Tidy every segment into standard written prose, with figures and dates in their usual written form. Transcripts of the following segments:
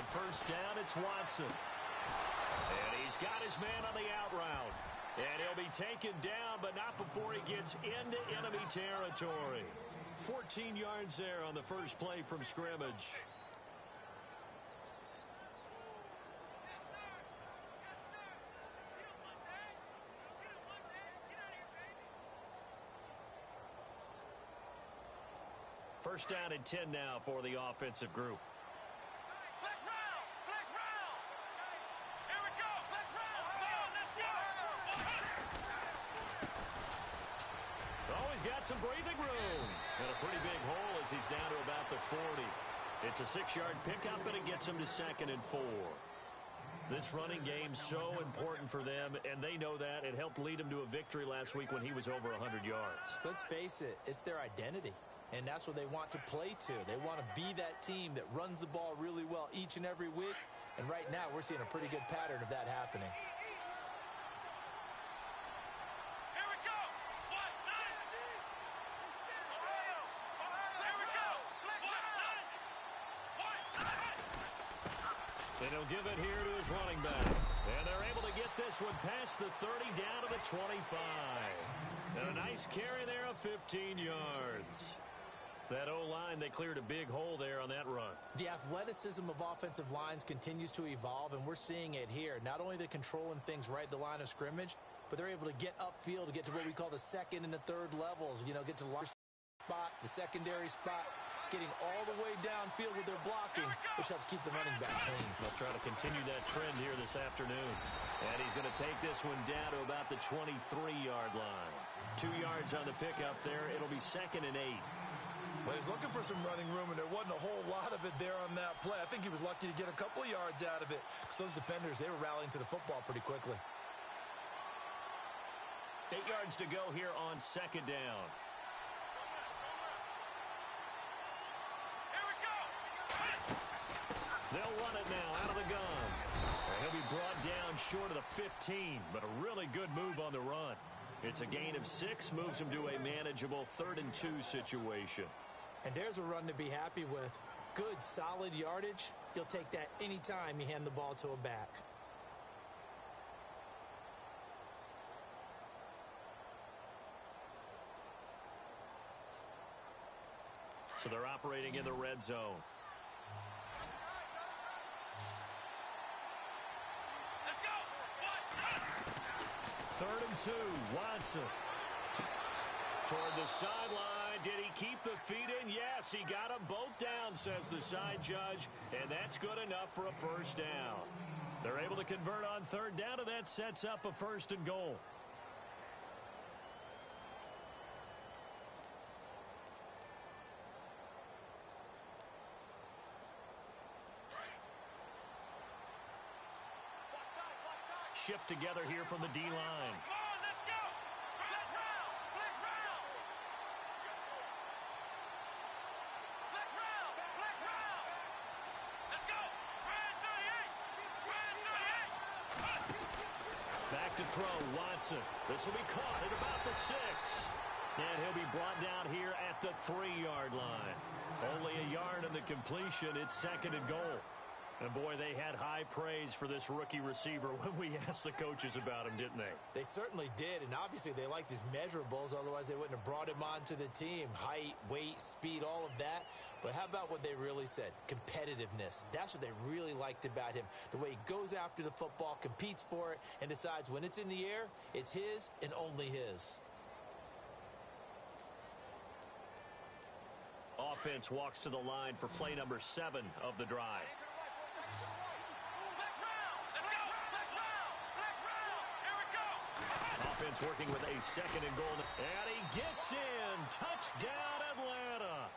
On first down, it's Watson. And he's got his man on the out route. And he'll be taken down, but not before he gets into enemy territory. 14 yards there on the first play from scrimmage. First down and 10 now for the offensive group. He's got some breathing room. And a pretty big hole as he's down to about the 40. It's a 6-yard pickup, and it gets him to 2nd and 4. This running game so important for them, and they know that. It helped lead him to a victory last week when he was over 100 yards. Let's face it, it's their identity. And that's what they want to play to. They want to be that team that runs the ball really well each and every week. And right now, we're seeing a pretty good pattern of that happening. And he'll give it here to his running back. And they're able to get this one past the 30 down to the 25. And a nice carry there of 15 yards. That O-line, they cleared a big hole there on that run. The athleticism of offensive lines continues to evolve, and we're seeing it here. Not only are they controlling things right at the line of scrimmage, but they're able to get upfield to get to what we call the second and the third levels. You know, get to the large spot, the secondary spot, getting all the way downfield with their blocking, which helps keep the running back clean. They'll try to continue that trend here this afternoon. And he's going to take this one down to about the 23-yard line. 2 yards on the pickup there. It'll be 2nd and 8. Well, he's looking for some running room, and there wasn't a whole lot of it there on that play. I think he was lucky to get a couple of yards out of it, because those defenders, they were rallying to the football pretty quickly. 8 yards to go here on 2nd down. They'll run it now out of the gun. And he'll be brought down short of the 15, but a really good move on the run. It's a gain of 6, moves him to a manageable 3rd and 2 situation. And there's a run to be happy with. Good, solid yardage. You'll take that anytime you hand the ball to a back. So they're operating in the red zone. Let's go. 3rd and 2, Watson. Toward the sideline. Did he keep the feet in? Yes, he got them both down, says the side judge. And that's good enough for a first down. They're able to convert on 3rd down, and that sets up a 1st and goal. Shift together here from the D-line. Back to throw, Watson. This will be caught at about the 6. And he'll be brought down here at the 3-yard line. Only a yard on the completion. It's 2nd and goal. And, boy, they had high praise for this rookie receiver when we asked the coaches about him, didn't they? They certainly did, and obviously they liked his measurables. Otherwise, they wouldn't have brought him onto the team. Height, weight, speed, all of that. But how about what they really said? Competitiveness. That's what they really liked about him. The way he goes after the football, competes for it, and decides when it's in the air, it's his and only his. Offense walks to the line for play number 7 of the drive. Offense working with a 2nd and goal. And he gets in. Touchdown, Atlanta.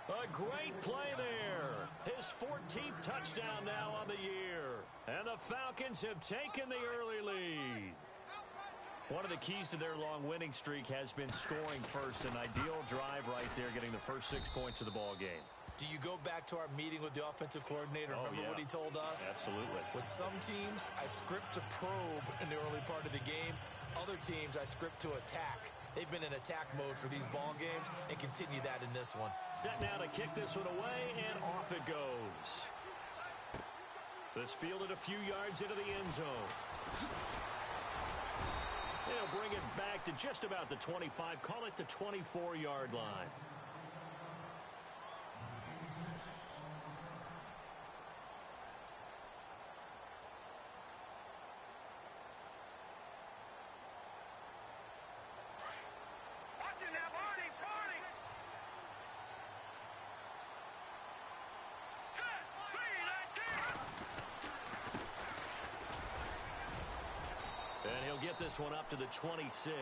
A great play there. His 14th touchdown now on the year. And the Falcons have taken the early lead. One of the keys to their long winning streak has been scoring first. An ideal drive right there, getting the first 6 points of the ball game. Do you go back to our meeting with the offensive coordinator? Remember what he told us? Absolutely. With some teams, I script to probe in the early part of the game. Other teams, I script to attack. They've been in attack mode for these ball games and continue that in this one. Set now to kick this one away, and off it goes. This fielded a few yards into the end zone. They'll bring it back to just about the 25. Call it the 24-yard line. Get this one up to the 26.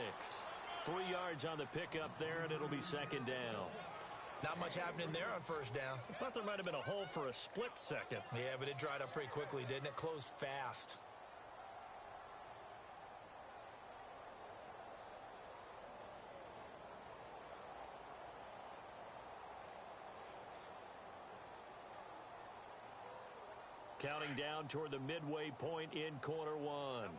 3 yards on the pickup there, and it'll be second down. Not much happening there on first down. I thought there might have been a hole for a split second. Yeah, but it dried up pretty quickly, didn't it? Closed fast. Counting down toward the midway point in quarter one.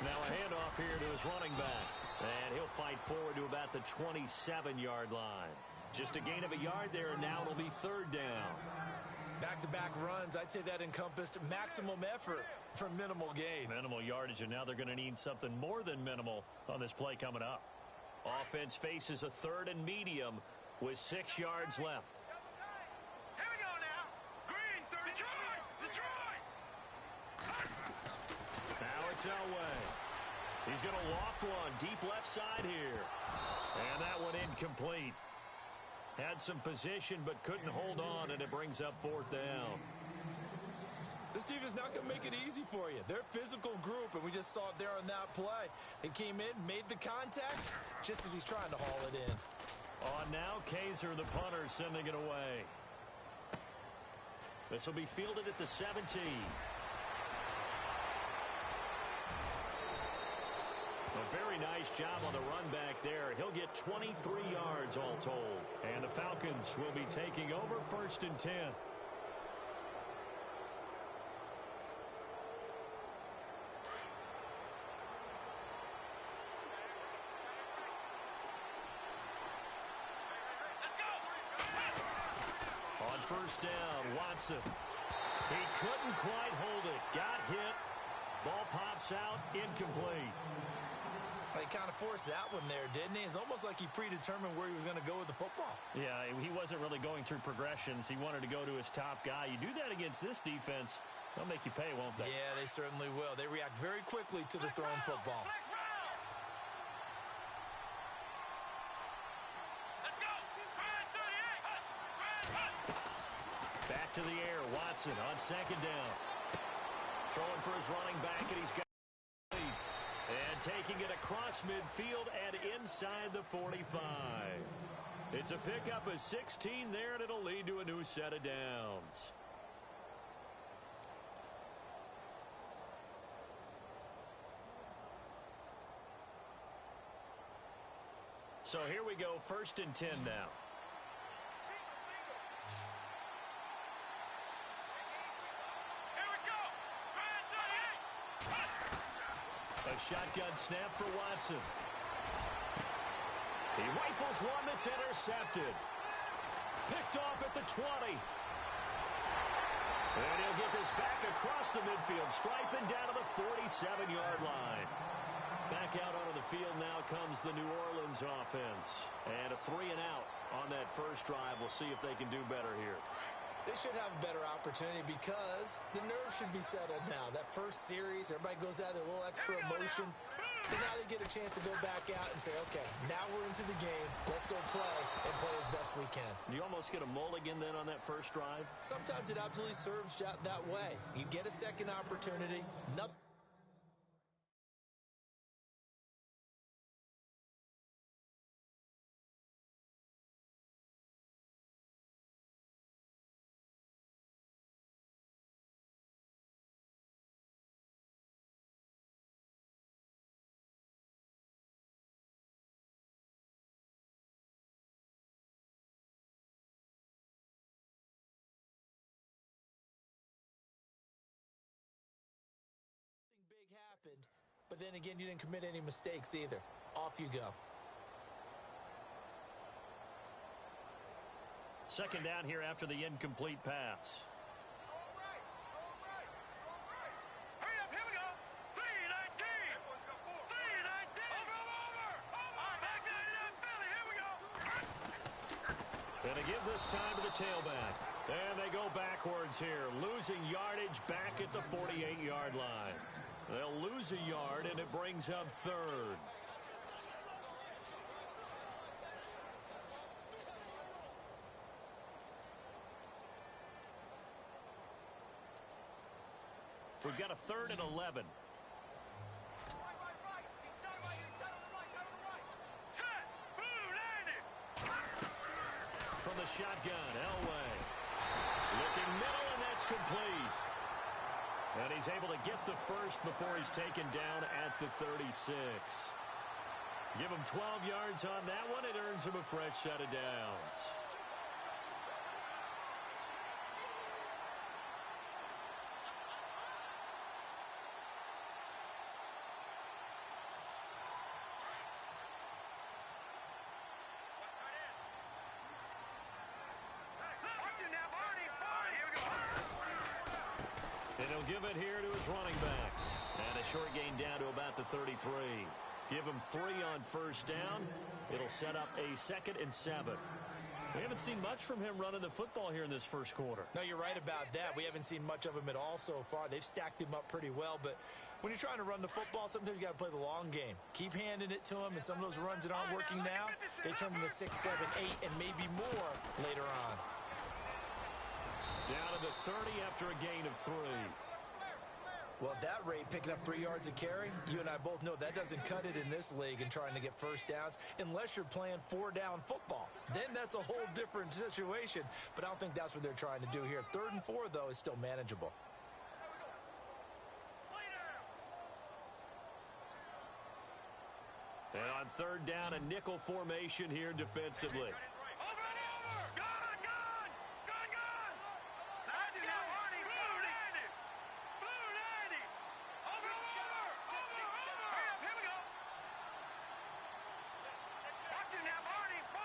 Now a handoff here to his running back. And he'll fight forward to about the 27-yard line. Just a gain of a yard there, and now it'll be third down. Back-to-back runs, I'd say that encompassed maximum effort for minimal gain. Minimal yardage, and now they're going to need something more than minimal on this play coming up. Offense faces a third and medium with 6 yards left. Here we go now. Green, Detroit! Now it's Elway. He's going to loft one deep left side here. And that one incomplete. Had some position but couldn't hold on, and it brings up fourth down. This defense not going to make it easy for you. They're a physical group, and we just saw it there on that play. He came in, made the contact, just as he's trying to haul it in. On now, Kaiser, the punter, sending it away. This will be fielded at the 17. A very nice job on the run back there. He'll get 23 yards all told. And the Falcons will be taking over first and 10. On first down, Watson. He couldn't quite hold it. Got hit. Ball pops out, incomplete. He kind of forced that one there, didn't he? It's almost like he predetermined where he was going to go with the football. Yeah, he wasn't really going through progressions. He wanted to go to his top guy. You do that against this defense, they'll make you pay, won't they? Yeah, they certainly will. They react very quickly to the thrown football. Back to the air, Watson on second down. Throwing for his running back, and he's got and taking it across midfield and inside the 45. It's a pickup of 16 there, and it'll lead to a new set of downs. So here we go, first and 10 now. A shotgun snap for Watson. He rifles one that's intercepted. Picked off at the 20. And he'll get this back across the midfield, striping down to the 47-yard line. Back out onto the field now comes the New Orleans offense. And a 3 and out on that first drive. We'll see if they can do better here. They should have a better opportunity because the nerves should be settled now. That first series, everybody goes out with a little extra emotion. So now they get a chance to go back out and say, okay, now we're into the game. Let's go play and play as best we can. Do you almost get a mulligan then on that first drive? Sometimes it absolutely serves that way. You get a second opportunity. Nothing. but then again, you didn't commit any mistakes either. Off you go. Second down here after the incomplete pass. Hurry up, here we go. 3-19. 3-19. Over. All right, back down to that Philly. Here we go. And they give this time to the tailback. And they go backwards here, losing yardage back at the 48-yard line. They'll lose a yard, and it brings up third. We've got a 3rd and 11. From the shotgun, Elway. Looking middle, and that's complete. And he's able to get the first before he's taken down at the 36. Give him 12 yards on that one. It earns him a fresh set of downs. And he'll give it here to his running back. And a short gain down to about the 33. Give him 3 on first down. It'll set up a 2nd and 7. We haven't seen much from him running the football here in this first quarter. No, you're right about that. We haven't seen much of him at all so far. They've stacked him up pretty well, but when you're trying to run the football, sometimes you got to play the long game. Keep handing it to him, and some of those runs that aren't working now, they turn into 6, 7, 8, and maybe more later on. Down to the 30 after a gain of 3. Well, at that rate, picking up 3 yards a carry, you and I both know that doesn't cut it in this league and trying to get first downs unless you're playing 4-down football. Then that's a whole different situation, but I don't think that's what they're trying to do here. 3rd and 4, though, is still manageable. And on 3rd down, a nickel formation here defensively.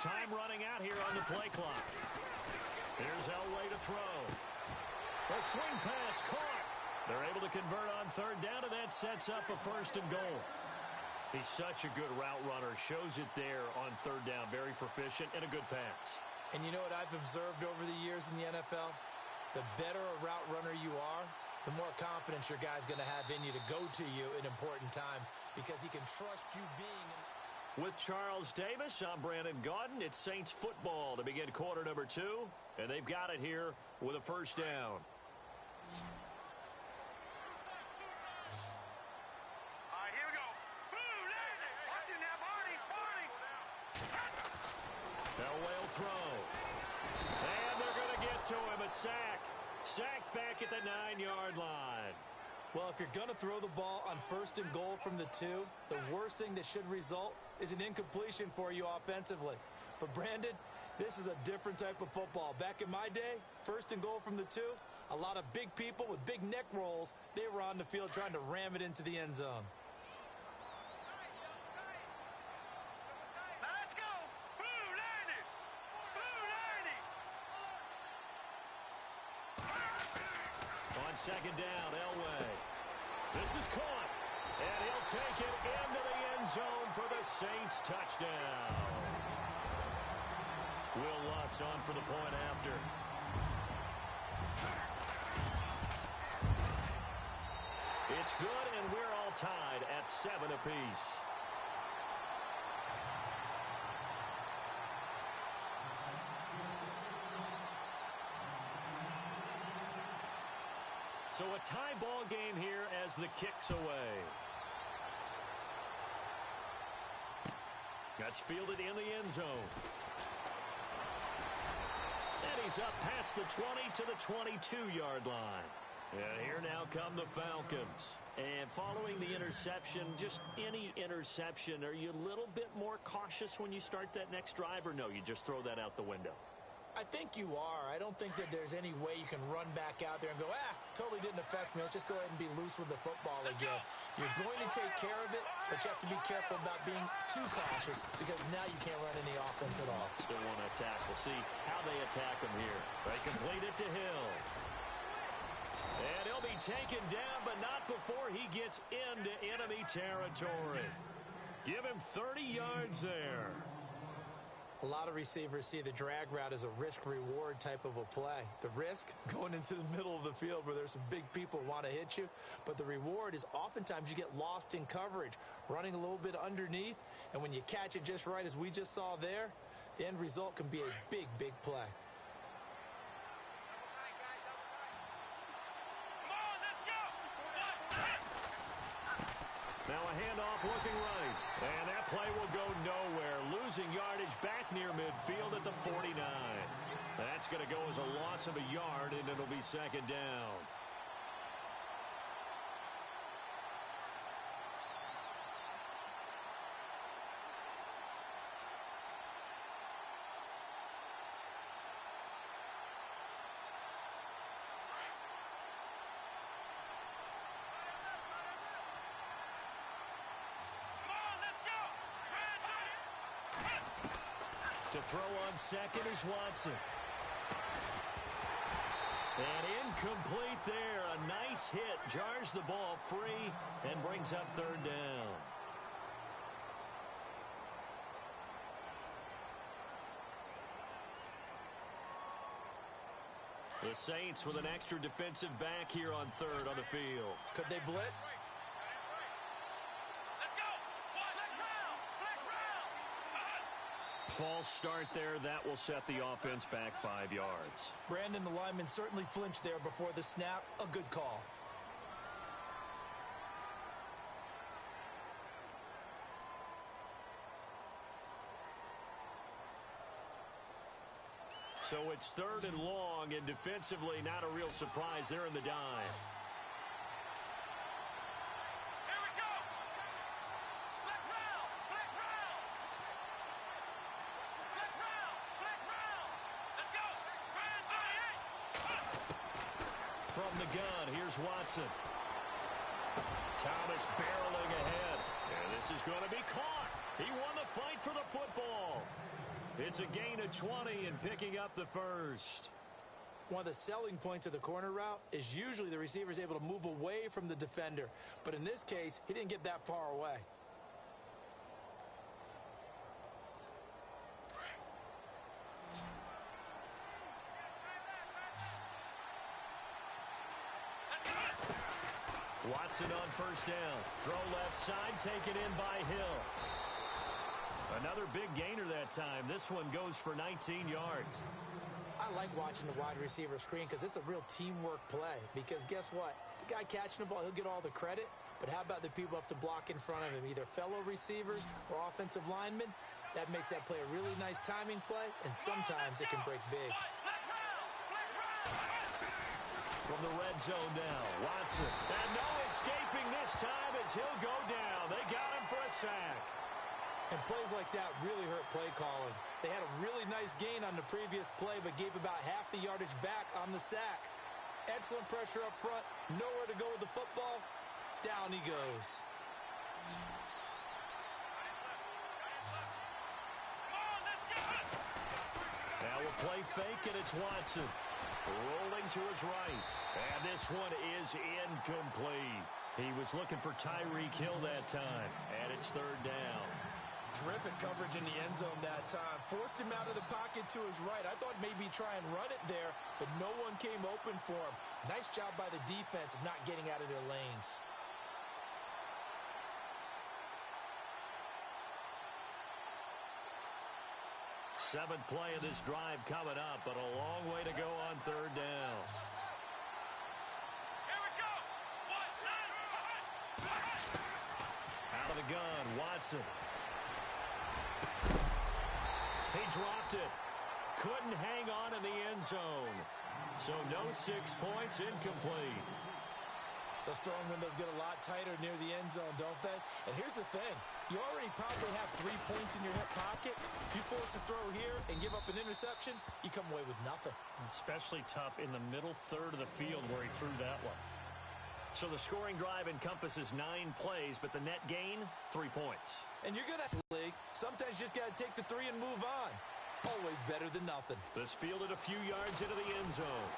Time running out here on the play clock. Here's Elway to throw. The swing pass caught. They're able to convert on 3rd down, and that sets up a 1st and goal. He's such a good route runner. Shows it there on 3rd down. Very proficient and a good pass. And you know what I've observed over the years in the NFL? The better a route runner you are, the more confidence your guy's going to have in you to go to you in important times because he can trust you being in. With Charles Davis, I'm Brandon Gaudin. It's Saints football to begin quarter number 2, and they've got it here with a 1st down. All right, here we go. Watch it now, Barney. Elway will throw. And they're going to get to him. A sack. Sacked back at the 9-yard line. Well, if you're going to throw the ball on 1st and goal from the 2, the worst thing that should result is an incompletion for you offensively. But, Brandon, this is a different type of football. Back in my day, 1st and goal from the 2, a lot of big people with big neck rolls, they were on the field trying to ram it into the end zone. Let's go. Blue 90. On 2nd down, Elway. This is caught. And he'll take it into the end zone for the Saints touchdown. Will Lutz on for the point after. It's good, and we're all tied at 7 apiece. So a tie ball game here as the kick's away. That's fielded in the end zone. And he's up past the 20 to the 22-yard line. And here now come the Falcons. And following the interception, just any interception, are you a little bit more cautious when you start that next drive, or no, you just throw that out the window? I think you are. I don't think that there's any way you can run back out there and go, totally didn't affect me. Let's just go ahead and be loose with the football again. You're going to take care of it, but you have to be careful about being too cautious because now you can't run any offense at all. Still want to attack. We'll see how they attack him here. They complete it to Hill. And he'll be taken down, but not before he gets into enemy territory. Give him 30 yards there. A lot of receivers see the drag route as a risk-reward type of a play. The risk, going into the middle of the field where there's some big people who want to hit you. But the reward is oftentimes you get lost in coverage, running a little bit underneath. And when you catch it just right, as we just saw there, the end result can be a big, big play. Now a handoff looking right. And that play will go nowhere. Losing yardage back near midfield at the 49. That's going to go as a loss of a yard, and it'll be second down. To throw on second is Watson. And incomplete there. A nice hit. Jars the ball free and brings up third down. The Saints with an extra defensive back here on third on the field. Could they blitz? False start there. That will set the offense back 5 yards. Brandon, the lineman, certainly flinched there before the snap. A good call. So it's third and long, and defensively not a real surprise there in the dime. From the gun, here's Watson. Thomas barreling ahead. And this is going to be caught. He won the fight for the football. It's a gain of 20 and picking up the first. One of the selling points of the corner route is usually the receiver is able to move away from the defender. But in this case, he didn't get that far away. Watson on first down. Throw left side, taken in by Hill. Another big gainer that time. This one goes for 19 yards. I like watching the wide receiver screen because it's a real teamwork play. Because guess what? The guy catching the ball, he'll get all the credit. But how about the people who have to block in front of him, either fellow receivers or offensive linemen? That makes that play a really nice timing play, and sometimes it can break big. From the red zone now, Watson. And no escaping this time as he'll go down. They got him for a sack. And plays like that really hurt play calling. They had a really nice gain on the previous play, but gave about half the yardage back on the sack. Excellent pressure up front. Nowhere to go with the football. Down he goes. Now a play fake, and it's Watson. Rolling to his right. And this one is incomplete. He was looking for Tyreek Hill that time. And it's third down. Terrific coverage in the end zone that time. Forced him out of the pocket to his right. I thought maybe try and run it there, but no one came open for him. Nice job by the defense of not getting out of their lanes. Seventh play of this drive coming up, but a long way to go on third down. Here we go. Out of the gun, Watson. He dropped it. Couldn't hang on in the end zone. So no 6 points, incomplete. Those throwing windows get a lot tighter near the end zone, don't they? And here's the thing. You already probably have 3 points in your hip pocket. You force a throw here and give up an interception, you come away with nothing. Especially tough in the middle third of the field where he threw that one. So the scoring drive encompasses 9 plays, but the net gain, 3 points. And you're good at the league. Sometimes you just got to take the 3 and move on. Always better than nothing. This fielded a few yards into the end zone.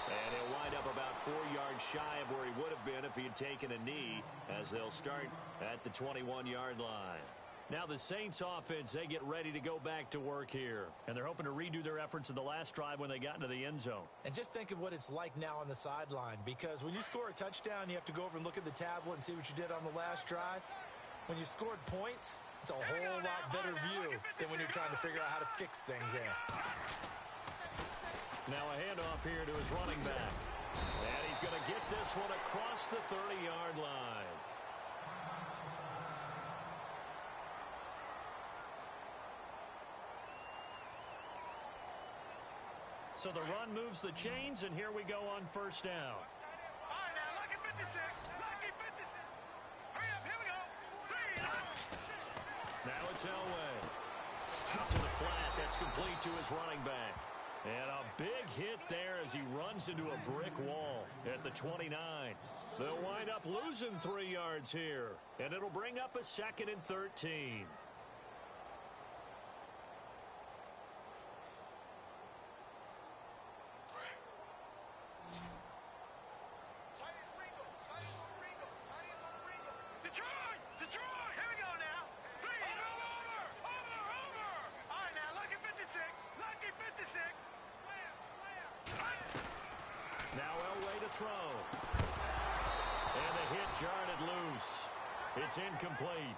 And he'll wind up about 4 yards shy of where he would have been if he had taken a knee, as they'll start at the 21-yard line. Now the Saints offense, they get ready to go back to work here. And they're hoping to redo their efforts in the last drive when they got into the end zone. And just think of what it's like now on the sideline, because when you score a touchdown, you have to go over and look at the tablet and see what you did on the last drive. When you scored points, it's a whole lot better view than when you're trying to figure out how to fix things there. Now a handoff here to his running back. And he's going to get this one across the 30-yard line. So the run moves the chains, and here we go on first down. All right, now, lucky 56. Lucky 56. Hurry up, here we go. 3. Now it's Elway. Out to the flat. That's complete to his running back. And a big hit there as he runs into a brick wall at the 29. They'll wind up losing 3 yards here. And it'll bring up a 2nd and 13. Detroit, here we go now. 3. Over. All right, now, lucky 56. Lucky 56. Now Elway to throw. And the hit jarred it loose. It's incomplete.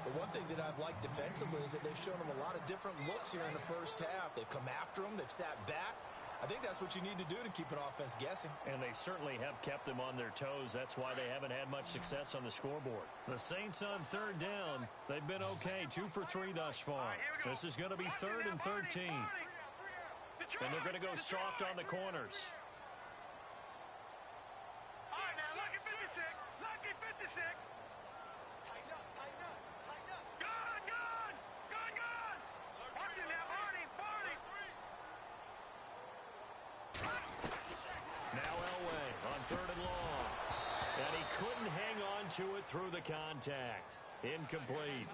The one thing that I've liked defensively is that they've shown them a lot of different looks here in the first half. They've come after them. They've sat back. I think that's what you need to do to keep an offense guessing. And they certainly have kept them on their toes. That's why they haven't had much success on the scoreboard. The Saints on third down. They've been okay. 2 for 3 thus far. This is going to be 3rd and 13. And they're going to go soft on the corners. All right, now, lucky 56. Lucky 56. Tighten up. Gun. Watch it now, Barney. Now Elway on 3rd and long. And he couldn't hang on to it through the contact. Incomplete.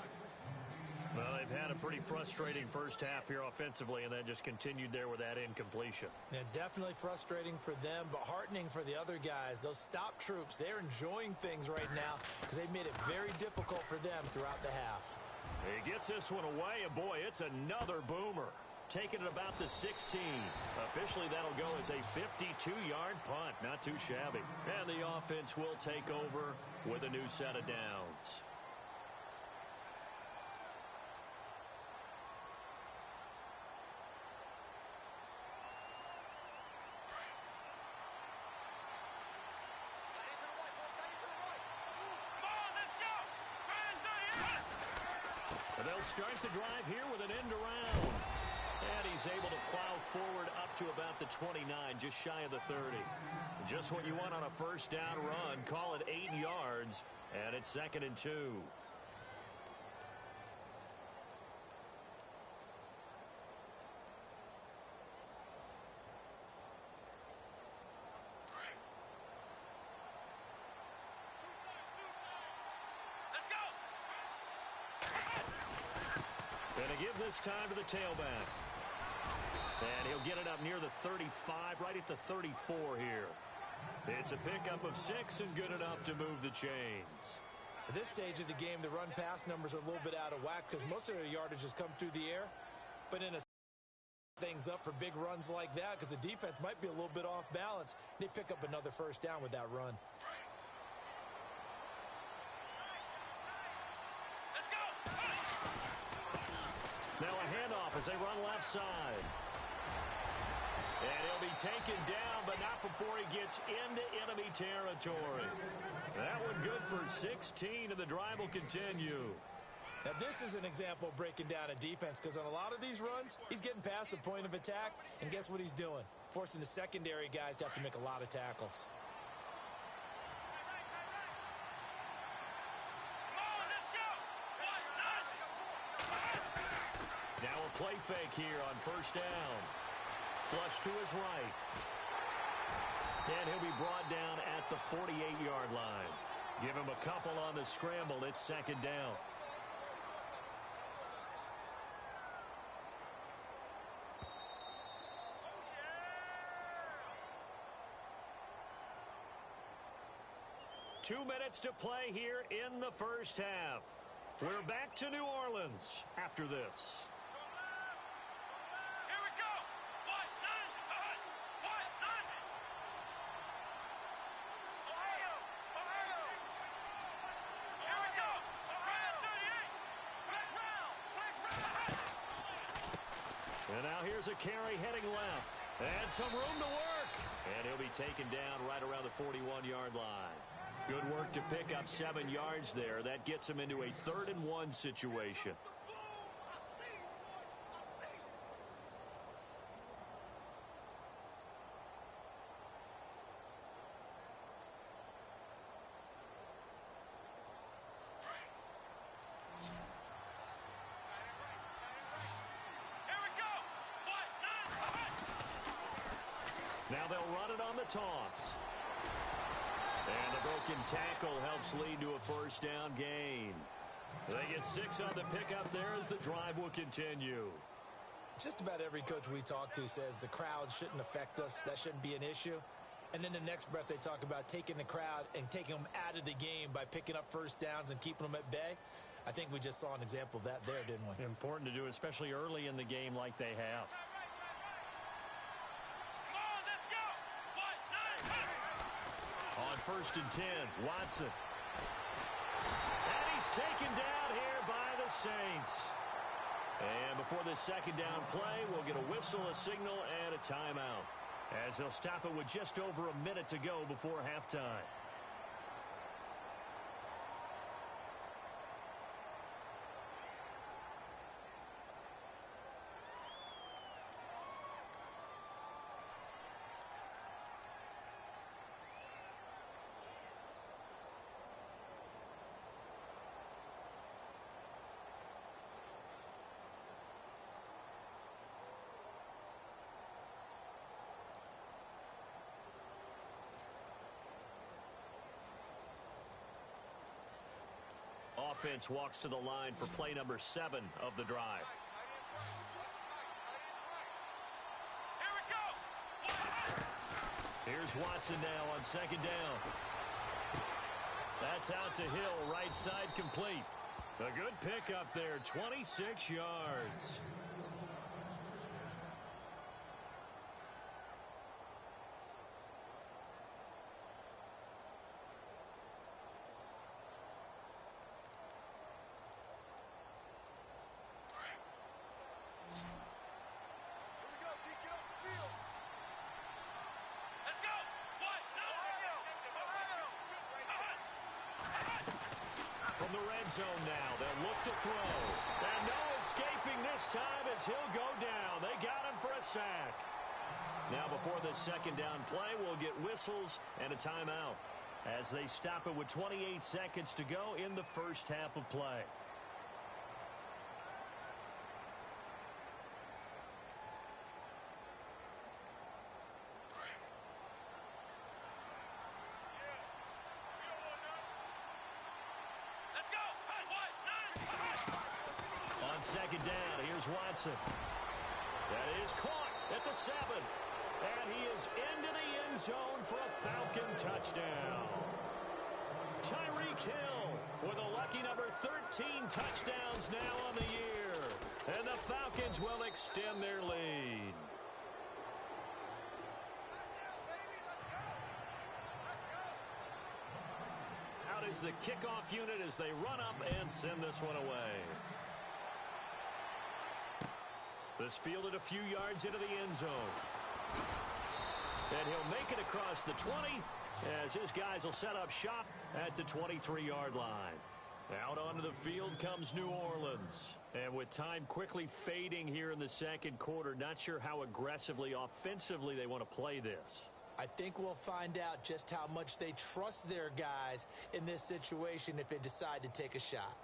Well, they've had a pretty frustrating first half here offensively, and then just continued there with that incompletion. Yeah, definitely frustrating for them, but heartening for the other guys. Those stop troops, they're enjoying things right now because they've made it very difficult for them throughout the half. He gets this one away, and boy, it's another boomer. Taking it about the 16. Officially, that'll go as a 52-yard punt. Not too shabby. And the offense will take over with a new set of downs. And they'll start the drive here with an end around. And he's able to plow forward up to about the 29, just shy of the 30. Just what you want on a first down run. Call it 8 yards, and it's 2nd and 2. Gonna give this time to the tailback. And he'll get it up near the 35, right at the 34 here. It's a pickup of 6 and good enough to move the chains. At this stage of the game, the run-pass numbers are a little bit out of whack because most of their yardage has come through the air. But in a things up for big runs like that because the defense might be a little bit off balance. They pick up another first down with that run. Now a handoff as they run left side. And he'll be taken down, but not before he gets into enemy territory. That one good for 16, and the drive will continue. Now, this is an example of breaking down a defense because on a lot of these runs, he's getting past the point of attack, and guess what he's doing? Forcing the secondary guys to have to make a lot of tackles. play fake here on first down. Flush to his right. And he'll be brought down at the 48-yard line. Give him a couple on the scramble. It's second down. Two minutes to play here in the first half. We're back to New Orleans after this. Here we go. What? None. What? None. Ohio. Ohio. Here we go. Ohio 38. And now here's a carry heading left. And some room to work. And he'll be taken down right around the 41-yard line. Good work to pick up 7 yards there. That gets him into a 3rd-and-1 situation. Now they'll run it on the toss. And the broken tackle helps lead to a first down gain. They get 6 on the pickup there as the drive will continue. Just about every coach we talk to says the crowd shouldn't affect us. That shouldn't be an issue. And then the next breath they talk about taking the crowd and taking them out of the game by picking up first downs and keeping them at bay. I think we just saw an example of that there, didn't we? Important to do, especially early in the game like they have. On 1st and 10, Watson. And he's taken down here by the Saints. And before this second down play, we'll get a whistle, a signal, and a timeout, as they'll stop it with just over a minute to go before halftime. Offense walks to the line for play number 7 of the drive. Here we go. Here's Watson now on second down. That's out to Hill, right side complete. A good pickup there, 26 yards. From the red zone now, they'll look to throw. And no escaping this time as he'll go down. They got him for a sack. Now before this second down play, we'll get whistles and a timeout as they stop it with 28 seconds to go in the first half of play. Second down, here's Watson. That is caught at the 7. And he is into the end zone for a Falcon touchdown. Tyreek Hill with a lucky number 13 touchdowns now on the year. And the Falcons will extend their lead. Out is the kickoff unit as they run up and send this one away. This fielded a few yards into the end zone. And he'll make it across the 20 as his guys will set up shop at the 23-yard line. Out onto the field comes New Orleans. And with time quickly fading here in the second quarter, not sure how aggressively, offensively they want to play this. I think we'll find out just how much they trust their guys in this situation if they decide to take a shot.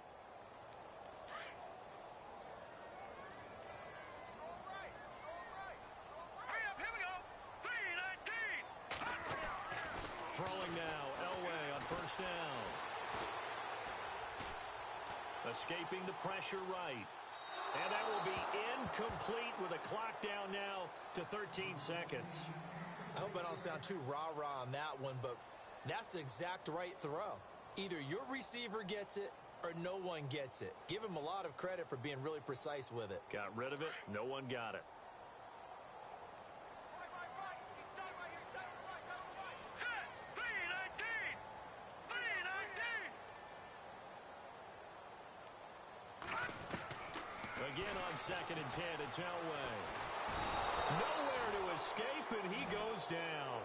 first down. Escaping the pressure right. And that will be incomplete with a clock down now to 13 seconds. I hope I don't sound too rah-rah on that one, but that's the exact right throw. Either your receiver gets it or no one gets it. Give him a lot of credit for being really precise with it. Got rid of it. No one got it. Again on 2nd and 10, it's Elway. Nowhere to escape, and he goes down.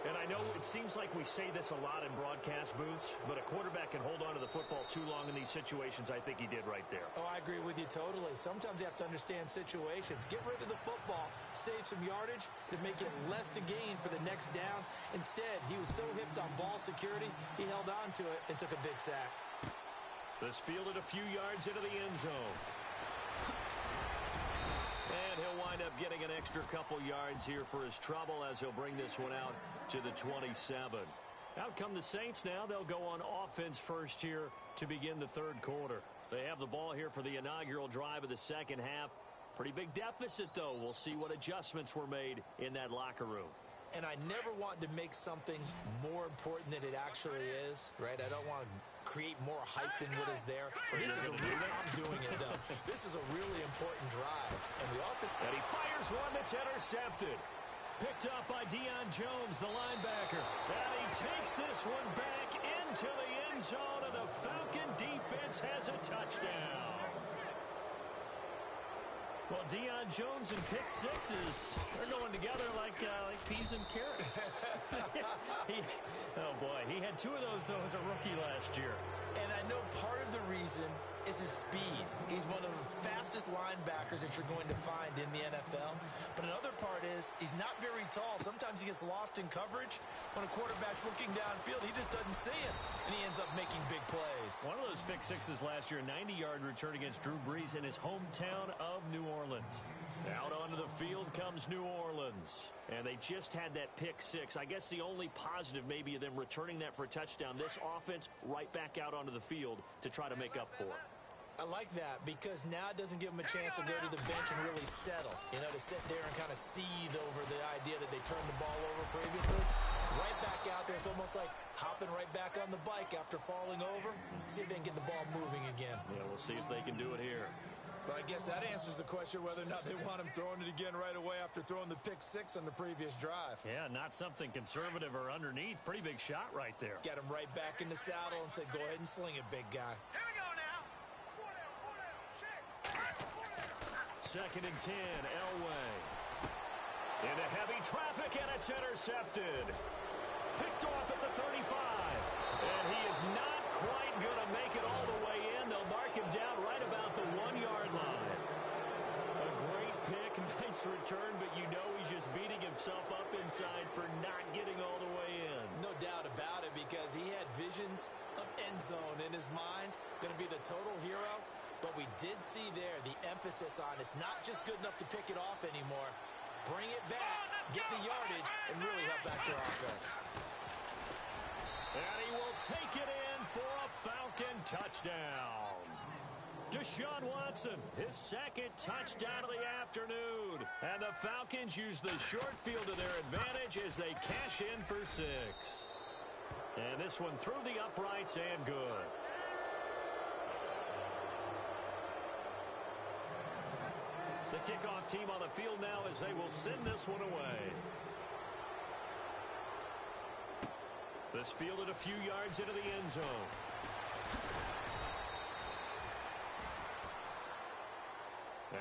And I know it seems like we say this a lot in broadcast booths, but a quarterback can hold on to the football too long in these situations. I think he did right there. Oh, I agree with you totally. Sometimes you have to understand situations. Get rid of the football, save some yardage, and make it less to gain for the next down. Instead, he was so hipped on ball security, he held on to it and took a big sack. This fielded a few yards into the end zone. And he'll wind up getting an extra couple yards here for his trouble as he'll bring this one out to the 27. Out come the Saints now. They'll go on offense first here to begin the third quarter. They have the ball here for the inaugural drive of the second half. Pretty big deficit, though. We'll see what adjustments were made in that locker room. And I never want to make something more important than it actually is, right? I don't want to create more hype than what is there. But this is a really, I'm doing it, though. This is a really important drive. And we often... And he fires one that's intercepted. Picked up by Deion Jones, the linebacker. And he takes this one back into the end zone, and the Falcon defense has a touchdown. Well, Deion Jones and pick sixes, they're going together like peas and carrots. Oh, boy, he had two of those, though, as a rookie last year. And I know part of the reason is his speed. He's one of the fastest linebackers that you're going to find in the NFL. But another part is he's not very tall. Sometimes he gets lost in coverage. When a quarterback's looking downfield, he just doesn't see him, and he ends up making big plays. One of those pick sixes last year, 90-yard return against Drew Brees in his hometown of New Orleans. Out onto the field comes New Orleans. And they just had that pick six. I guess the only positive maybe of them returning that for a touchdown. This offense right back out onto the field to try to make up for it. I like that because now it doesn't give them a chance to go to the bench and really settle. You know, to sit there and kind of seethe over the idea that they turned the ball over previously. Right back out there. It's almost like hopping right back on the bike after falling over. See if they can get the ball moving again. Yeah, we'll see if they can do it here. But I guess that answers the question whether or not they want him throwing it again right away after throwing the pick six on the previous drive. Yeah, not something conservative or underneath. Pretty big shot right there. Get him right back in the saddle and say, go ahead and sling it, big guy. Here we go now. 2nd and 10, Elway. Into heavy traffic, and it's intercepted. Picked off at the 35. And he is not quite going to make it all the way in. They'll mark him down right about the 1-yard line. A great pick, nice return, but you know he's just beating himself up inside for not getting all the way in. No doubt about it, because he had visions of end zone in his mind. Going to be the total hero. But we did see there the emphasis on it's not just good enough to pick it off anymore. Bring it back, get the yardage, and really help out your offense. And he will take it in for a Falcon touchdown. Deshaun Watson, his second touchdown of the afternoon. And the Falcons use the short field to their advantage as they cash in for 6. And this one through the uprights and good. The kickoff team on the field now as they will send this one away. This fielded a few yards into the end zone.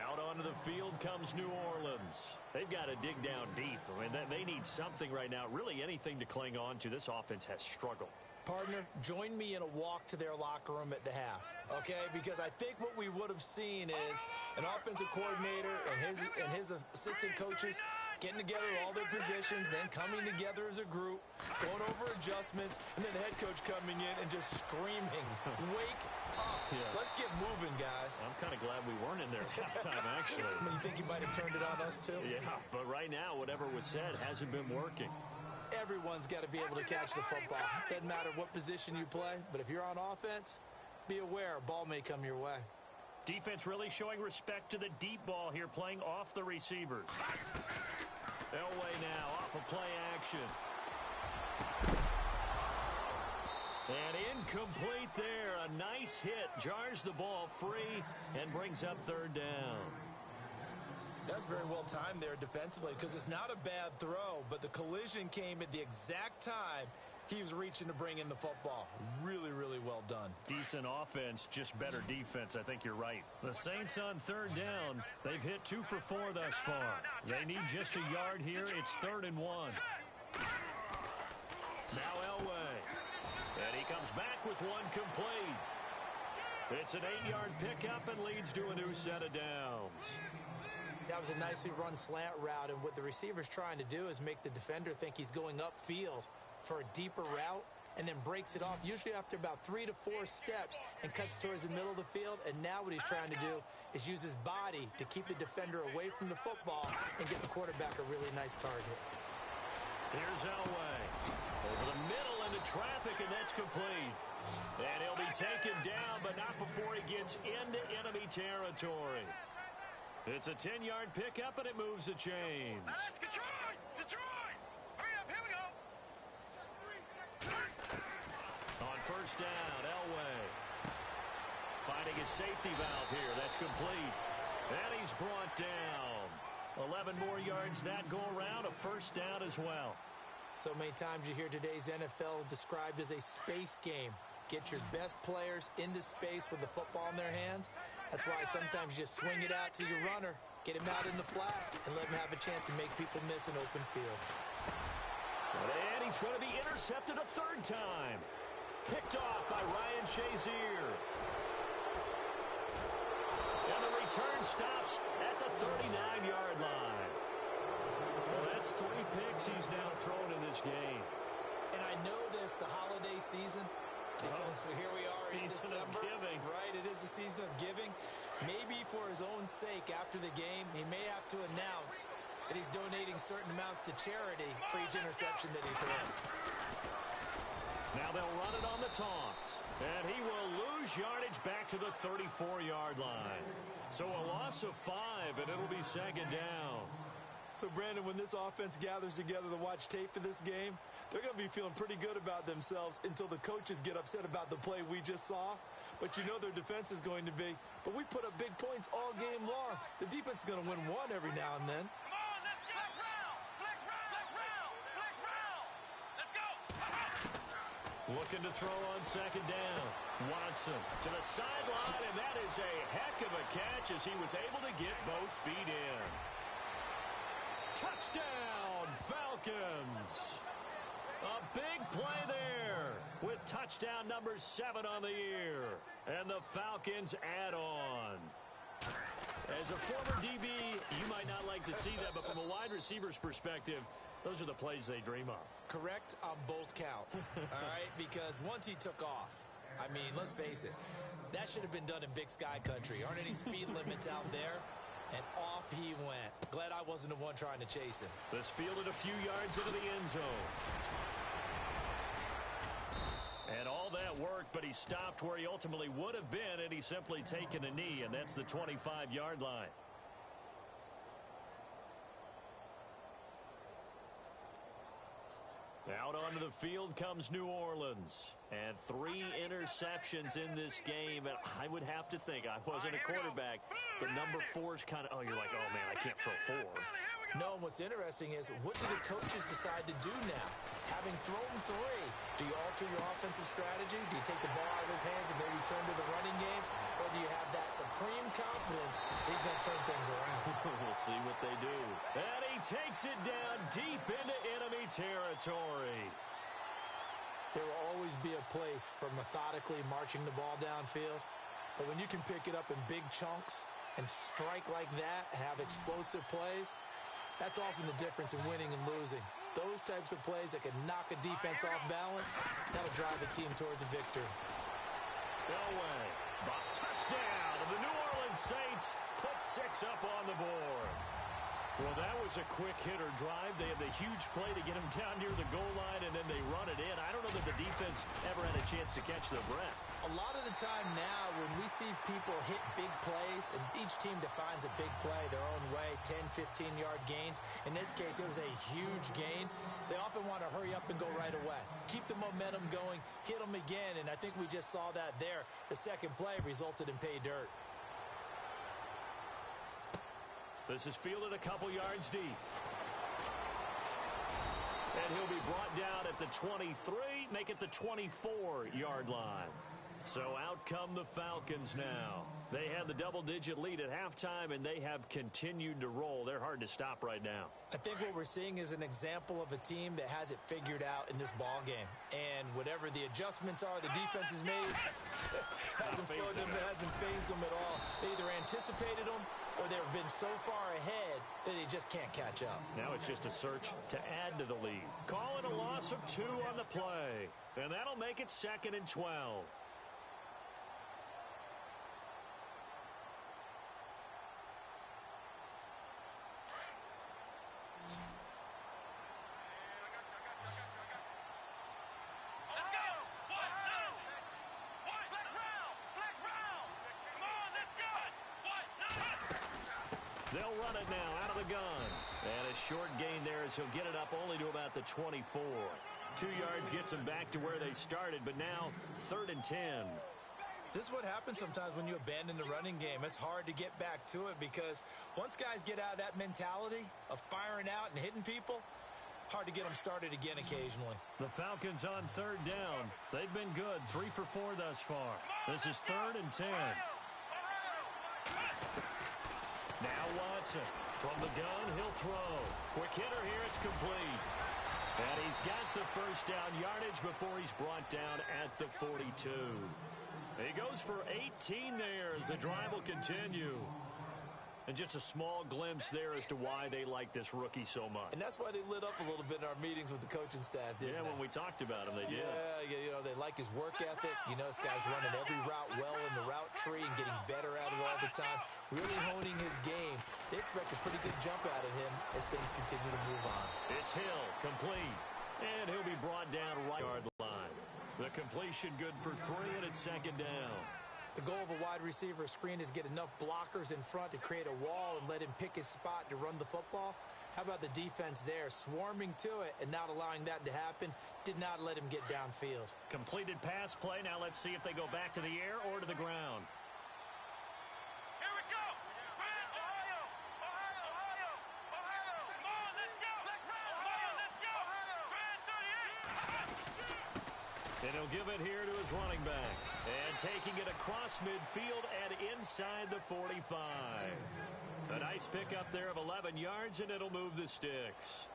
Out onto the field comes New Orleans. They've got to dig down deep. I mean, they need something right now, really anything to cling on to. This offense has struggled. Partner, join me in a walk to their locker room at the half, okay? Because I think what we would have seen is an offensive coordinator and his assistant coaches getting together all their positions, then coming together as a group, going over adjustments, and then the head coach coming in and just screaming, wake up. Yeah. Let's get moving, guys. I'm kind of glad we weren't in there at halftime, actually. You think he might have turned it on us, too? Yeah, but right now, whatever was said hasn't been working. Everyone's got to be able to catch the football. Doesn't matter what position you play, but if you're on offense, be aware a ball may come your way. Defense really showing respect to the deep ball here, playing off the receivers. Elway now off of play action. And incomplete there. A nice hit. Jars the ball free and brings up third down. That's very well timed there defensively because it's not a bad throw, but the collision came at the exact time he was reaching to bring in the football. Really, really well done. Decent offense, just better defense. I think you're right. The Saints on third down. They've hit 2 for 4 thus far. They need just a yard here. It's 3rd and 1. Now Elway. And he comes back with one complete. It's an 8-yard pickup and leads to a new set of downs. That was a nicely run slant route, and what the receiver's trying to do is make the defender think he's going upfield for a deeper route and then breaks it off, usually after about 3 to 4 steps, and cuts towards the middle of the field. And now what he's trying to do is use his body to keep the defender away from the football and get the quarterback a really nice target. Here's Elway. Over the middle into traffic, and that's complete. And he'll be taken down, but not before he gets into enemy territory. It's a 10-yard pickup, and it moves the chains. That's Detroit! Detroit! Hurry up, here we go! On first down, Elway. Finding his safety valve here. That's complete. And he's brought down. 11 more yards that go around. A first down as well. So many times you hear today's NFL described as a space game. Get your best players into space with the football in their hands. That's why sometimes you just swing it out to your runner, get him out in the flat, and let him have a chance to make people miss an open field. And he's going to be intercepted a 3rd time. Picked off by Ryan Shazier. And the return stops at the 39-yard line. Well, that's 3 picks he's now thrown in this game. And I know this, the holiday season, because here we are in Season December. of giving. Right, it is the season of giving. Maybe for his own sake after the game, he may have to announce that he's donating certain amounts to charity for each interception that he throws. Now they'll run it on the toss. And he will lose yardage back to the 34-yard line. So a loss of 5, and it'll be 2nd down. So, Brandon, when this offense gathers together to watch tape for this game, they're going to be feeling pretty good about themselves until the coaches get upset about the play we just saw. But you know their defense is going to be. But we put up big points all game long. The defense is going to win one every now and then. Come on, let's go! Flex round! Flex round! Let's go! Looking to throw on 2nd down. Watson to the sideline, and that is a heck of a catch as he was able to get both feet in. Touchdown, Falcons! A big play there with touchdown number 7 on the year. And the Falcons add on. As a former DB, you might not like to see that, but from a wide receiver's perspective, those are the plays they dream of. Correct on both counts, all right? Because once he took off, I mean, let's face it, that should have been done in Big Sky Country. Aren't any speed limits out there? And off he went. Glad I wasn't the one trying to chase him. This fielded a few yards into the end zone. And all that worked, but he stopped where he ultimately would have been, and he's simply taken a knee, and that's the 25-yard line. Out onto the field comes New Orleans. And 3 interceptions in this game. And I would have to think, I wasn't a quarterback, but number 4's kind of, oh, you're like, oh, man, I can't throw 4. No, what's interesting is, what do the coaches decide to do now? Having thrown 3, do you alter your offensive strategy? Do you take the ball out of his hands and maybe turn to the running game? Or do you have that supreme confidence he's going to turn things around? We'll see what they do. And he takes it down deep into enemy territory. There will always be a place for methodically marching the ball downfield. But when you can pick it up in big chunks and strike like that, have explosive plays, that's often the difference in winning and losing. Those types of plays that can knock a defense off balance, that'll drive a team towards a victory. Elway, touchdown, and the New Orleans Saints put 6 up on the board. Well, that was a quick hitter drive. They had the huge play to get him down near the goal line, and then they run it in. I don't know that the defense ever had a chance to catch their breath. A lot of the time now when we see people hit big plays, and each team defines a big play their own way, 10, 15-yard gains. In this case, it was a huge gain. They often want to hurry up and go right away. Keep the momentum going, hit them again, and I think we just saw that there. The second play resulted in pay dirt. This is fielded a couple yards deep. And he'll be brought down at the 23, make it the 24-yard line. So out come the Falcons now. They had the double-digit lead at halftime, and they have continued to roll. They're hard to stop right now. I think what we're seeing is an example of a team that has it figured out in this ball game. And whatever the adjustments are, the defense has made, hasn't slowed them, hasn't phased them at all. They either anticipated them or they've been so far ahead that they just can't catch up. Now it's just a search to add to the lead. Call it a loss of 2 on the play. And that'll make it 2nd and 12. They'll run it now out of the gun. And a short gain there as he'll get it up only to about the 24. 2 yards gets him back to where they started, but now 3rd and 10. This is what happens sometimes when you abandon the running game. It's hard to get back to it because once guys get out of that mentality of firing out and hitting people, hard to get them started again occasionally. The Falcons on 3rd down. They've been good, 3 for 4 thus far. This is 3rd and 10. Now Watson from the gun, he'll throw. Quick hitter here, it's complete. And he's got the first down yardage before he's brought down at the 42. He goes for 18 there as the drive will continue. And just a small glimpse there as to why they like this rookie so much. And that's why they lit up a little bit in our meetings with the coaching staff, didn't they? Yeah, when we talked about him, they did. Yeah, you know, they like his work ethic. You know, this guy's running every route well in the route tree and getting better at it all the time, really honing his game. They expect a pretty good jump out of him as things continue to move on. It's Hill, complete. And he'll be brought down right yard line. The completion good for 3, and it's 2nd down. The goal of a wide receiver screen is get enough blockers in front to create a wall and let him pick his spot to run the football. How about the defense there, swarming to it and not allowing that to happen? Did not let him get downfield. Completed pass play. Now let's see if they go back to the air or to the ground. Here we go. Ohio. Ohio. Come on, let's go. Ohio, let's go. Grand 38. And he'll give it here to his running back. And taking it across midfield and inside the 45. A nice pickup there of 11 yards, and it'll move the sticks.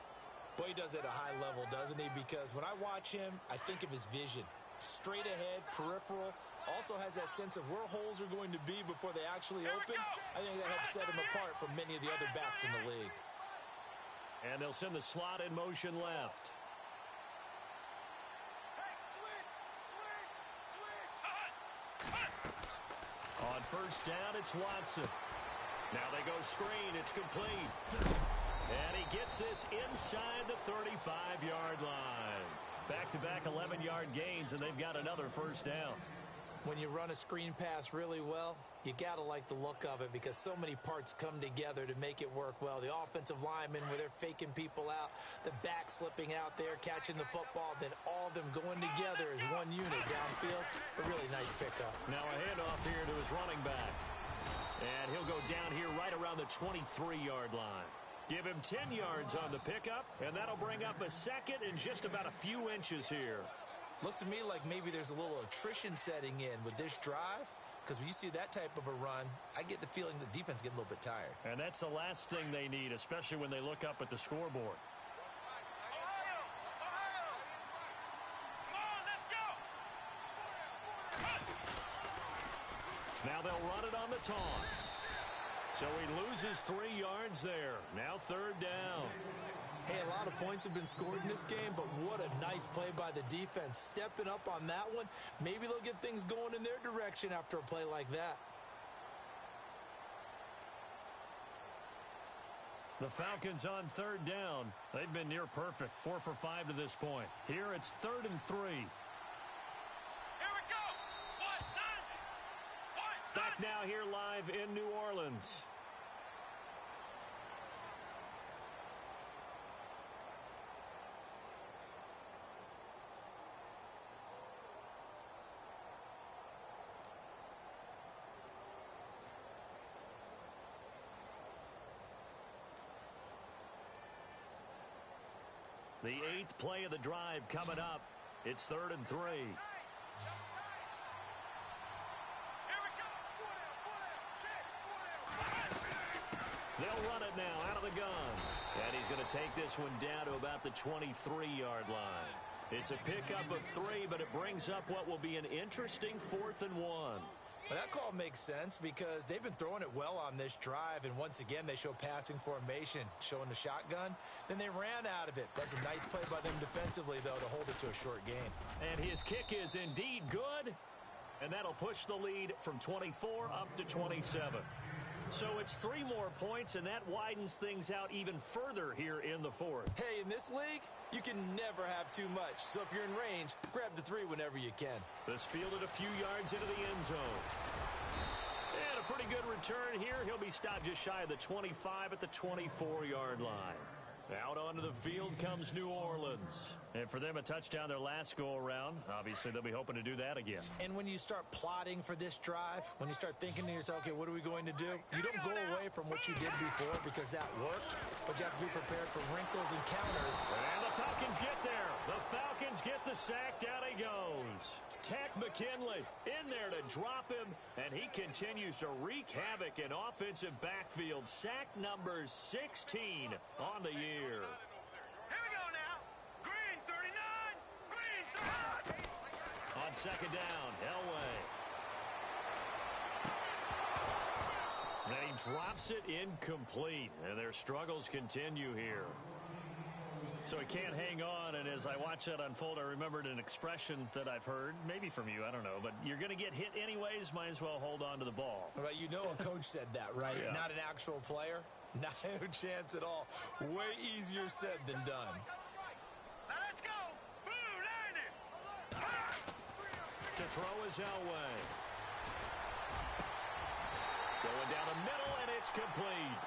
Boy, he does it at a high level, doesn't he? Because when I watch him, I think of his vision. Straight ahead, peripheral. Also has that sense of where holes are going to be before they actually open. I think that helps set him apart from many of the other backs in the league. And they'll send the slot in motion left. On first down, it's Watson. Now they go screen. It's complete. And he gets this inside the 35-yard line. Back-to-back 11-yard gains, and they've got another first down. When you run a screen pass really well, you got to like the look of it because so many parts come together to make it work well. The offensive linemen, where they're faking people out, the back slipping out there, catching the football, then all of them going together as one unit downfield. A really nice pickup. Now a handoff here to his running back. And he'll go down here right around the 23-yard line. Give him 10 yards on the pickup, and that'll bring up a second in just about a few inches here. Looks to me like maybe there's a little attrition setting in with this drive, because when you see that type of a run, I get the feeling the defense getting a little bit tired. And that's the last thing they need, especially when they look up at the scoreboard. Ohio. Come on, let's go. Now they'll run it on the toss. So he loses 3 yards there. Now 3rd down. Hey, a lot of points have been scored in this game, but what a nice play by the defense. Stepping up on that one. Maybe they'll get things going in their direction after a play like that. The Falcons on third down. They've been near perfect, 4 for 5 to this point. Here it's 3rd and 3. Here we go. Back now here live in New Orleans. The 8th play of the drive coming up. It's 3rd and 3. They'll run it now out of the gun. And he's going to take this one down to about the 23-yard line. It's a pickup of 3, but it brings up what will be an interesting 4th and 1. Well, that call makes sense because they've been throwing it well on this drive, and once again they show passing formation, showing the shotgun. Then they ran out of it. That's a nice play by them defensively, though, to hold it to a short gain. And his kick is indeed good, and that'll push the lead from 24 up to 27. So it's 3 more points, and that widens things out even further here in the 4th. Hey, in this league, you can never have too much. So if you're in range, grab the 3 whenever you can. This fielded a few yards into the end zone. And a pretty good return here. He'll be stopped just shy of the 25 at the 24-yard line. Out onto the field comes New Orleans. And for them, a touchdown their last go-around. Obviously, they'll be hoping to do that again. And when you start plotting for this drive, when you start thinking to yourself, okay, what are we going to do? You don't go away from what you did before because that worked, but you have to be prepared for wrinkles and counters. And the Falcons get there. The Falcons get the sack. Down he goes. Tech McKinley in there to drop him, and he continues to wreak havoc in offensive backfield. Sack number 16 on the year. Here we go now. Green 39. Green 39. On second down, Elway. And he drops it incomplete, and their struggles continue here. So he can't hang on, and as I watch that unfold, I remembered an expression that I've heard, maybe from you, I don't know, but you're going to get hit anyways, might as well hold on to the ball. Well, you know a coach said that, right? Yeah. Not an actual player. Not a chance at all. Way easier said than done. Now let's go. Blue landing. To throw is Elway. Going down the middle, and it's complete.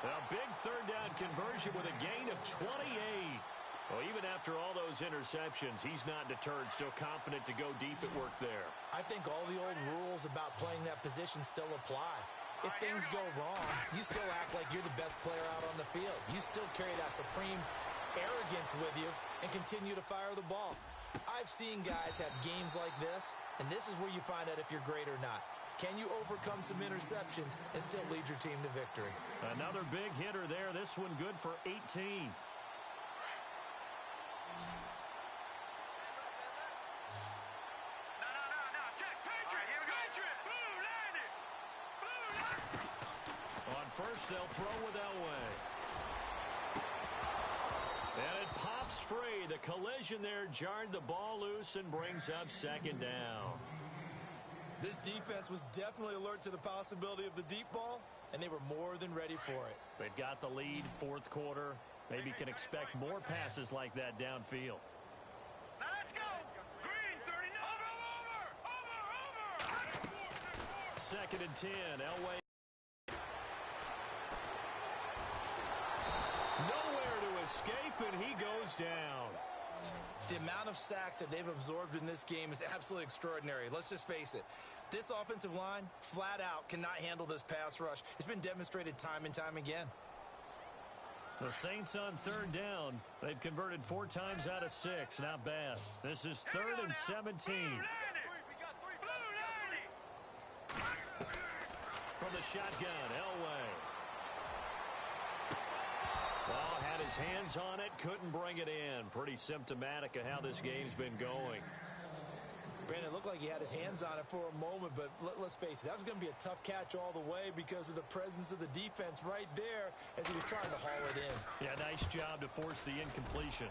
A big third down conversion with a gain of 28. Well, even after all those interceptions, he's not deterred, still confident to go deep at work there. I think all the old rules about playing that position still apply. If things go wrong, you still act like you're the best player out on the field. You still carry that supreme arrogance with you and continue to fire the ball. I've seen guys have games like this, and this is where you find out if you're great or not. Can you overcome some interceptions and still lead your team to victory? Another big hitter there. This one good for 18. No. Check. Patriot. Here we go. Patriot. Blue landing. Blue landing. On first, they'll throw with Elway. And it pops free. The collision there jarred the ball loose and brings up second down. This defense was definitely alert to the possibility of the deep ball, and they were more than ready for it. They've got the lead, 4th quarter. Maybe can expect more passes like that downfield. Now let's go. Green 39. Over. Second and 10. Elway. Nowhere to escape, and he goes down. The amount of sacks that they've absorbed in this game is absolutely extraordinary. Let's just face it. This offensive line, flat out, cannot handle this pass rush. It's been demonstrated time and time again. The Saints on third down. They've converted 4 times out of 6. Not bad. This is 3rd and 17. From the shotgun, Elway. Ball had his hands on it, couldn't bring it in. Pretty symptomatic of how this game's been going. Brandon, it looked like he had his hands on it for a moment, but let's face it, that was going to be a tough catch all the way because of the presence of the defense right there as he was trying to haul it in. Yeah, nice job to force the incompletion.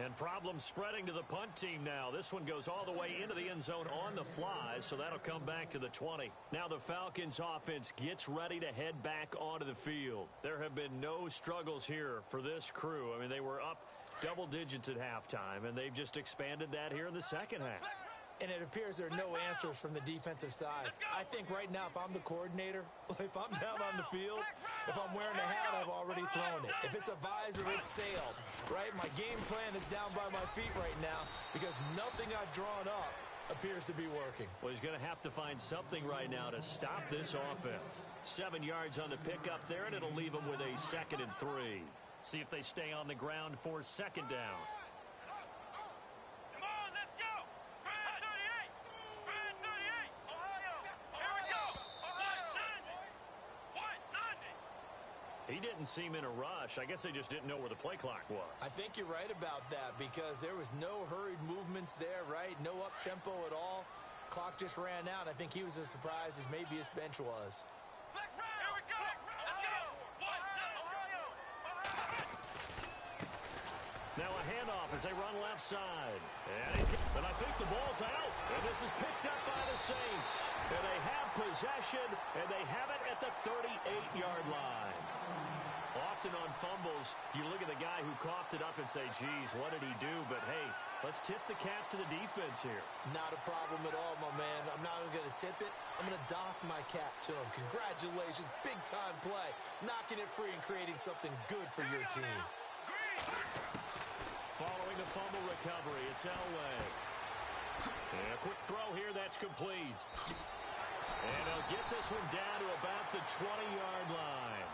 And problems spreading to the punt team now. This one goes all the way into the end zone on the fly, so that'll come back to the 20. Now the Falcons offense gets ready to head back onto the field. There have been no struggles here for this crew. I mean, they were up double digits at halftime, and they've just expanded that here in the second half. And it appears there are no answers from the defensive side. I think right now, if I'm the coordinator, if I'm down on the field, if I'm wearing a hat, I've already thrown it. If it's a visor, it's sailed, right? My game plan is down by my feet right now because nothing I've drawn up appears to be working. Well, he's going to have to find something right now to stop this offense. 7 yards on the pickup there, and it'll leave him with a 2nd and 3. See if they stay on the ground for 2nd down. He didn't seem in a rush. I guess they just didn't know where the play clock was. I think you're right about that because there was no hurried movements there, right? No up-tempo at all. Clock just ran out. I think he was as surprised as maybe his bench was. Now a handoff as they run left side. And I think the ball's out. And this is picked up by the Saints. And they have possession, and they have it at the 38-yard line. Often on fumbles, you look at the guy who coughed it up and say, geez, what did he do? But, hey, let's tip the cap to the defense here. Not a problem at all, my man. I'm not even going to tip it. I'm going to doff my cap to him. Congratulations. Big-time play. Knocking it free and creating something good for your team. Following the fumble recovery, it's Elway. And a quick throw here, that's complete. And they'll get this one down to about the 20-yard line.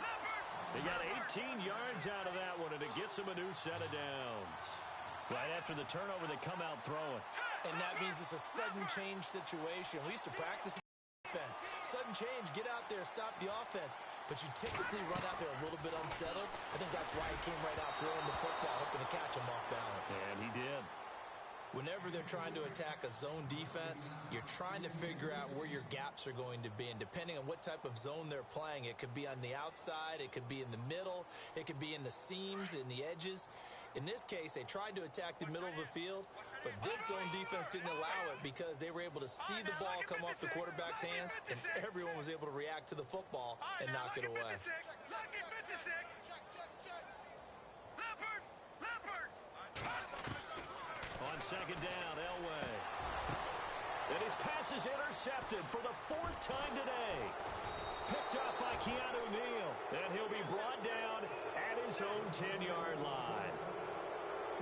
They got 18 yards out of that one, and it gets them a new set of downs. Right after the turnover, they come out throwing. And that means it's a sudden change situation. We used to practice defense. Sudden change, get out there, stop the offense. But you typically run out there a little bit unsettled. I think that's why he came right out throwing the football, hoping to catch him off balance. And he did. Whenever they're trying to attack a zone defense, you're trying to figure out where your gaps are going to be. And depending on what type of zone they're playing, it could be on the outside, it could be in the middle, it could be in the seams, in the edges. In this case, they tried to attack the middle of the field, but this zone defense didn't allow it because they were able to see the ball come off the quarterback's hands, and everyone was able to react to the football and knock it away. On 2nd down, Elway. And his pass is intercepted for the 4th time today. Picked up by Keanu Neal. And he'll be brought down at his own 10-yard line.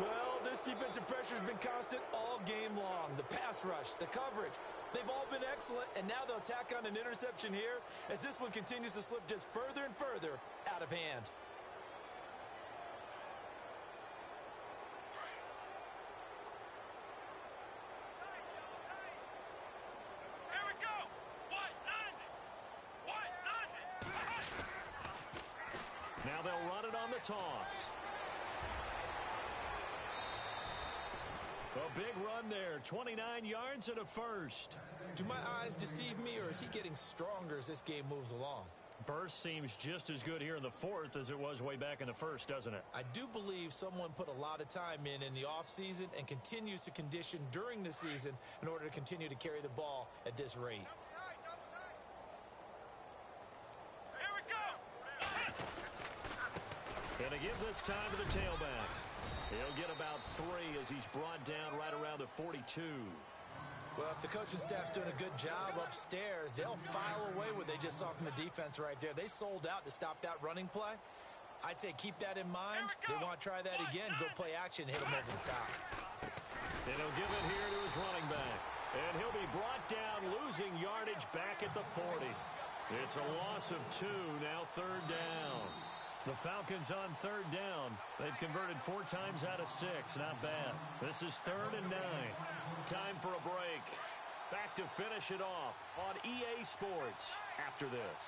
Well, this defensive pressure has been constant all game long. The pass rush, the coverage, they've all been excellent. And now they'll tack on an interception here as this one continues to slip just further and further out of hand. Now they'll run it on the toss. A big run there, 29 yards and a first. Do my eyes deceive me, or is he getting stronger as this game moves along? Burst seems just as good here in the 4th as it was way back in the 1st, doesn't it? I do believe someone put a lot of time in the offseason and continues to condition during the season in order to continue to carry the ball at this rate. And to give this time to the tailback. He'll get about 3 as he's brought down right around the 42. Well, if the coaching staff's doing a good job upstairs, they'll file away what they just saw from the defense right there. They sold out to stop that running play. I'd say keep that in mind. They want to try that again. Go play action, hit them over the top. And he'll give it here to his running back. And he'll be brought down, losing yardage back at the 40. It's a loss of 2, now 3rd down. The Falcons on 3rd down. They've converted 4 times out of 6. Not bad. This is 3rd and 9. Time for a break. Back to finish it off on EA Sports after this.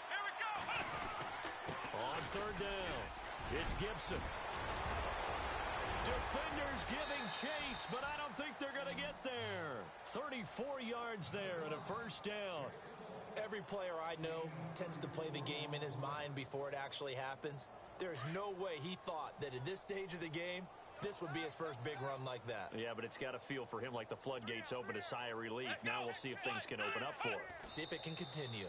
Here we go. On 3rd down, it's Gibson. Defenders giving chase, but I don't think they're going to get there. 34 yards there and a 1st down. Every player I know tends to play the game in his mind before it actually happens. There's no way he thought that at this stage of the game this would be his first big run like that. Yeah, but it's got to feel for him like the floodgates open, a sigh of relief. Now we'll see if things can open up for him. See if it can continue.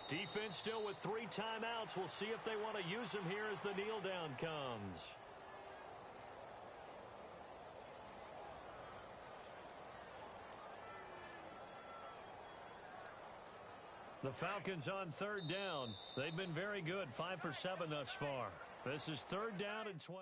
Defense still with 3 timeouts. We'll see if they want to use them here as the kneel down comes. The Falcons on 3rd down. They've been very good, 5 for 7 thus far. This is 3rd down and 12.